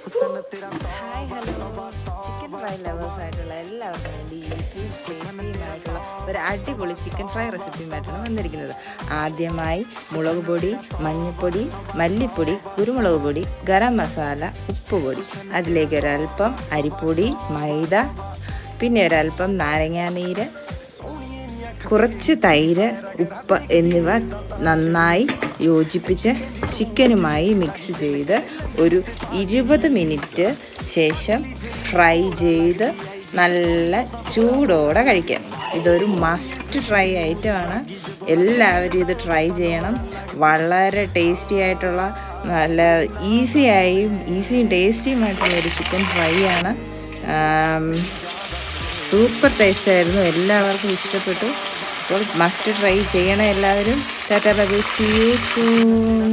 Hi hello, chicken fry ലവേഴ്സായിട്ടുള്ള എല്ലാവർക്കും വേണ്ടി ഈസിയും ടേസ്റ്റിയുമായിട്ടുള്ള ഒരു അടിപൊളി ചിക്കൻ ഫ്രൈ റെസിപ്പിയുമായിട്ടാണ് വന്നിരിക്കുന്നത്. ആദ്യമായി മുളക് പൊടി, മഞ്ഞൾപ്പൊടി, മല്ലിപ്പൊടി, കുരുമുളക് പൊടി, ഗരം മസാല, ഉപ്പുപൊടി, അതിലേക്ക് ഒരൽപ്പം അരിപ്പൊടി, മൈദ, പിന്നെ ഒരൽപ്പം നാരങ്ങാനീര്, കുറച്ച് തൈര്, ഉപ്പ് എന്നിവ നന്നായി യോജിപ്പിച്ച് ചിക്കനുമായി മിക്സ് ചെയ്ത് ഒരു 20 മിനിറ്റ് ശേഷം ഫ്രൈ ചെയ്ത് നല്ല ചൂടോടെ കഴിക്കാം. ഇതൊരു മസ്റ്റ് ട്രൈ ഐറ്റമാണ്. എല്ലാവരും ഇത് ട്രൈ ചെയ്യണം. വളരെ ടേസ്റ്റി ആയിട്ടുള്ള നല്ല ഈസിയും ടേസ്റ്റിയുമായിട്ടുള്ള ഒരു ചിക്കൻ ഫ്രൈ ആണ്. സൂപ്പർ ടേസ്റ്റായിരുന്നു, എല്ലാവർക്കും ഇഷ്ടപ്പെട്ടു. അപ്പോൾ മസ്റ്റ് ട്രൈ ചെയ്യണം എല്ലാവരും. Tata bye bye, see you soon.